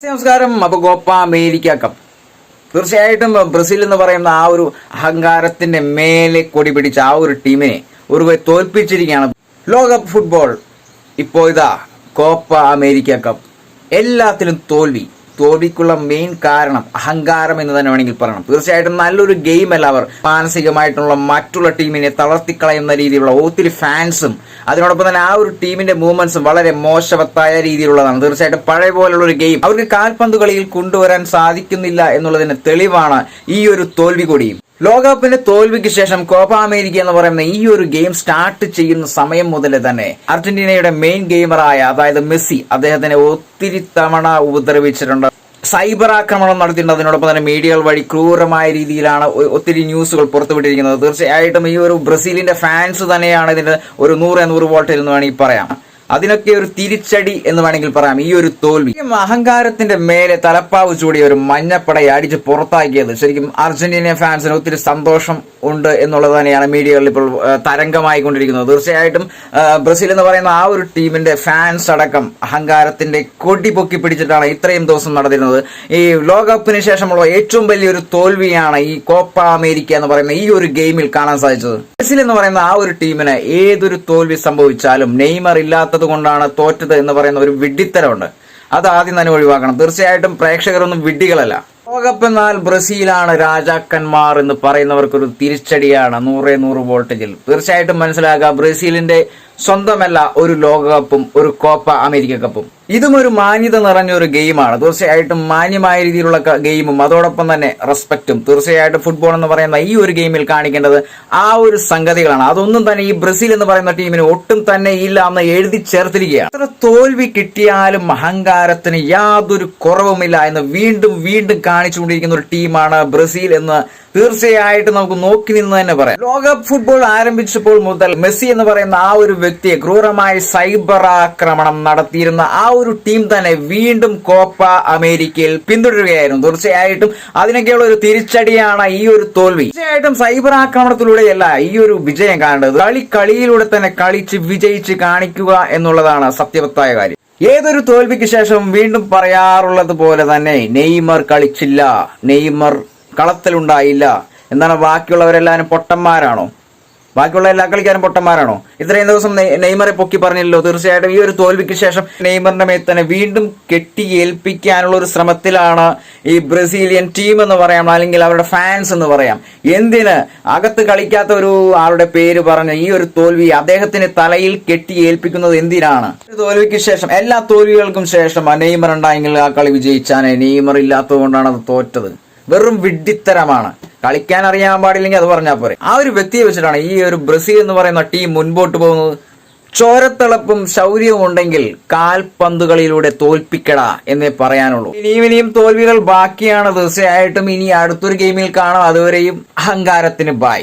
നമസ്കാരം. അപ്പൊ Copa America cup തീർച്ചയായിട്ടും ബ്രസീൽ എന്ന് പറയുന്ന ആ ഒരു അഹങ്കാരത്തിന്റെ മേലെ കൊടി പിടിച്ച ആ ഒരു ടീമിനെ ഒരു തോൽപ്പിച്ചിരിക്കുകയാണ് ലോകകപ്പ് ഫുട്ബോൾ. ഇപ്പോ ഇതാ കോപ്പ അമേരിക്ക കപ്പ് എല്ലാത്തിലും തോൽവിക്കുള്ള മെയിൻ കാരണം അഹങ്കാരം എന്ന് തന്നെ വേണമെങ്കിൽ പറയണം. തീർച്ചയായിട്ടും നല്ലൊരു ഗെയിം അല്ല. അവർ മാനസികമായിട്ടുള്ള മറ്റുള്ള ടീമിനെ തളർത്തിക്കളയുന്ന രീതിയിലുള്ള ഒത്തിരി ഫാൻസും അതിനോടൊപ്പം തന്നെ ആ ഒരു ടീമിന്റെ മൂവ്മെന്റ്സും വളരെ മോശവത്തായ രീതിയിലുള്ളതാണ്. തീർച്ചയായിട്ടും പഴയ പോലുള്ള ഒരു ഗെയിം അവർക്ക് കാൽപന്ത് കളിയിൽ കൊണ്ടുവരാൻ സാധിക്കുന്നില്ല എന്നുള്ളതിന് തെളിവാണ് ഈ ഒരു തോൽവി കൂടിയും. ലോകകപ്പിന്റെ തോൽവിക്ക് ശേഷം കോപ്പ അമേരിക്ക എന്ന് പറയുന്ന ഈ ഒരു ഗെയിം സ്റ്റാർട്ട് ചെയ്യുന്ന സമയം മുതൽ തന്നെ അർജന്റീനയുടെ മെയിൻ ഗെയിമറായ അതായത് മെസ്സി അദ്ദേഹത്തിനെ ഒത്തിരി തവണ ഉപദ്രവിച്ചിട്ടുണ്ട്. സൈബർ ആക്രമണം നടത്തിയിട്ടുണ്ട്. അതിനോടൊപ്പം തന്നെ മീഡിയകൾ വഴി ക്രൂരമായ രീതിയിലാണ് ഒത്തിരി ന്യൂസുകൾ പുറത്തുവിട്ടിരിക്കുന്നത്. തീർച്ചയായിട്ടും ഈ ഒരു ബ്രസീലിന്റെ ഫാൻസ് തന്നെയാണ് ഇതിന്റെ ഒരു 100 വോൾട്ടിൽ എന്ന് വേണമെങ്കിൽ പറയാം. അതിനൊക്കെ ഒരു തിരിച്ചടി എന്ന് വേണമെങ്കിൽ പറയാം ഈ ഒരു തോൽവി. അഹങ്കാരത്തിന്റെ മേലെ തലപ്പാവ് ചൂടിയ ഒരു മഞ്ഞപ്പടയെ അടിച്ച് പുറത്താക്കിയത് ശരിക്കും അർജന്റീന ഫാൻസിന് ഒത്തിരി സന്തോഷം ഉണ്ട് എന്നുള്ളത് തന്നെയാണ് മീഡിയകളിൽ ഇപ്പോൾ തരംഗമായി കൊണ്ടിരിക്കുന്നത്. തീർച്ചയായിട്ടും ബ്രസീൽ എന്ന് പറയുന്ന ആ ഒരു ടീമിന്റെ ഫാൻസ് അടക്കം അഹങ്കാരത്തിന്റെ കൊടി പൊക്കി പിടിച്ചിട്ടാണ് ഇത്രയും ദിവസം നടന്നിരുന്നത്. ഈ ലോകകപ്പിന് ശേഷമുള്ള ഏറ്റവും വലിയൊരു തോൽവിയാണ് ഈ കോപ്പ അമേരിക്ക എന്ന് പറയുന്ന ഈ ഒരു ഗെയിമിൽ കാണാൻ സാധിച്ചത്. ബ്രസീൽ എന്ന് പറയുന്ന ആ ഒരു ടീമിന് ഏതൊരു തോൽവി സംഭവിച്ചാലും നെയ്മർ ഇല്ലാത്ത കൊണ്ടാണ് തോറ്റത് എന്ന് പറയുന്ന ഒരു വിഡ്ഢിത്തരമുണ്ട്. അത് ആദ്യം തന്നെ ഒഴിവാക്കണം. തീർച്ചയായിട്ടും പ്രേക്ഷകരൊന്നും വിഡ്ഢികളല്ല. ലോകകപ്പ് എന്നാൽ ബ്രസീലാണ് രാജാക്കന്മാർ എന്ന് പറയുന്നവർക്കൊരു തിരിച്ചടിയാണ് 100 വോൾട്ടേജിൽ. തീർച്ചയായിട്ടും മനസ്സിലാക്കുക, ബ്രസീലിന്റെ സ്വന്തമല്ല ഒരു ലോകകപ്പും ഒരു കോപ്പ അമേരിക്ക കപ്പും. ഇതും ഒരു മാന്യത നിറഞ്ഞ ഒരു ഗെയിമാണ്. തീർച്ചയായിട്ടും മാന്യമായ രീതിയിലുള്ള ഗെയിമും അതോടൊപ്പം തന്നെ റെസ്പെക്റ്റും തീർച്ചയായിട്ടും ഫുട്ബോൾ എന്ന് പറയുന്ന ഈ ഒരു ഗെയിമിൽ കാണിക്കേണ്ടത് ആ ഒരു സംഗതികളാണ്. അതൊന്നും തന്നെ ഈ ബ്രസീൽ എന്ന് പറയുന്ന ടീമിന് ഒട്ടും തന്നെ ഇല്ല എന്ന് എഴുതി ചേർത്തിരിക്കുകയാണ്. അത്ര തോൽവി കിട്ടിയാലും അഹങ്കാരത്തിന് യാതൊരു കുറവുമില്ല എന്ന് വീണ്ടും കാണിച്ചുകൊണ്ടിരിക്കുന്ന ഒരു ടീമാണ് ബ്രസീൽ എന്ന് തീർച്ചയായിട്ടും നമുക്ക് നോക്കി നിന്ന് തന്നെ പറയാം. ലോകകപ്പ് ഫുട്ബോൾ ആരംഭിച്ചപ്പോൾ മുതൽ മെസ്സി എന്ന് പറയുന്ന ആ ഒരു വ്യക്തിയെ ക്രൂരമായ സൈബർ ആക്രമണം നടത്തിയിരുന്ന ആ ഒരു ടീം തന്നെ വീണ്ടും കോപ്പ അമേരിക്കയിൽ പിന്തുടരുകയായിരുന്നു. തീർച്ചയായിട്ടും അതിനൊക്കെയുള്ള ഒരു തിരിച്ചടിയാണ് ഈ ഒരു തോൽവി. തീർച്ചയായിട്ടും സൈബർ ആക്രമണത്തിലൂടെയല്ല ഈ ഒരു വിജയം കാണേണ്ടത്. കളിയിലൂടെ തന്നെ കളിച്ച് വിജയിച്ച് കാണിക്കുക എന്നുള്ളതാണ് സത്യവത്തായ കാര്യം. ഏതൊരു തോൽവിക്ക് ശേഷം വീണ്ടും പറയാറുള്ളത് പോലെ തന്നെ നെയ്മർ കളിച്ചില്ല, നെയ്മർ കളത്തിലുണ്ടായില്ല. എന്താണ്, ബാക്കിയുള്ളവരെല്ലാവരും പൊട്ടന്മാരാണോ? ബാക്കിയുള്ള എല്ലാ കളിക്കാരും പൊട്ടന്മാരാണോ? ഇത്രയും ദിവസം നെയ്മറെ പൊക്കി പറഞ്ഞില്ലല്ലോ. തീർച്ചയായിട്ടും ഈ ഒരു തോൽവിക്ക് ശേഷം നെയ്മറിന്റെ മേൽ തന്നെ വീണ്ടും കെട്ടിയേൽപ്പിക്കാനുള്ള ഒരു ശ്രമത്തിലാണ് ഈ ബ്രസീലിയൻ ടീം എന്ന് പറയാം, അല്ലെങ്കിൽ അവരുടെ ഫാൻസ് എന്ന് പറയാം. എന്തിന് അകത്ത് കളിക്കാത്ത ഒരു ആളുടെ പേര് പറഞ്ഞ ഈ ഒരു തോൽവി അദ്ദേഹത്തിന് തലയിൽ കെട്ടിയേൽപ്പിക്കുന്നത് എന്തിനാണ്? തോൽവിക്ക് ശേഷം, എല്ലാ തോൽവികൾക്കും ശേഷം നെയ്മർ ഉണ്ടായെങ്കിൽ ആ കളി വിജയിച്ചാനെ. നെയ്മർ ഇല്ലാത്തത് കൊണ്ടാണ് അത് തോറ്റത്. വെറും വിഡ്ഢിത്തരമാണ്. കളിക്കാൻ അറിയാൻ പാടില്ലെങ്കിൽ അത് പറഞ്ഞാൽ പോരെ. ആ ഒരു വ്യക്തിയെ വെച്ചിട്ടാണ് ഈ ഒരു ബ്രസീൽ എന്ന് പറയുന്ന ടീം മുൻപോട്ട് പോകുന്നത്. ചോരത്തിളപ്പും ശൗര്യവും ഉണ്ടെങ്കിൽ കാൽപന്തുകളിലൂടെ തോൽപ്പിക്കട എന്നേ പറയാനുള്ളൂ. ഇനിയും തോൽവികൾ ബാക്കിയാണ്. തീർച്ചയായിട്ടും ഇനി അടുത്തൊരു ഗെയിമിൽ കാണാം. അതുവരെയും അഹങ്കാരത്തിന് ബൈ.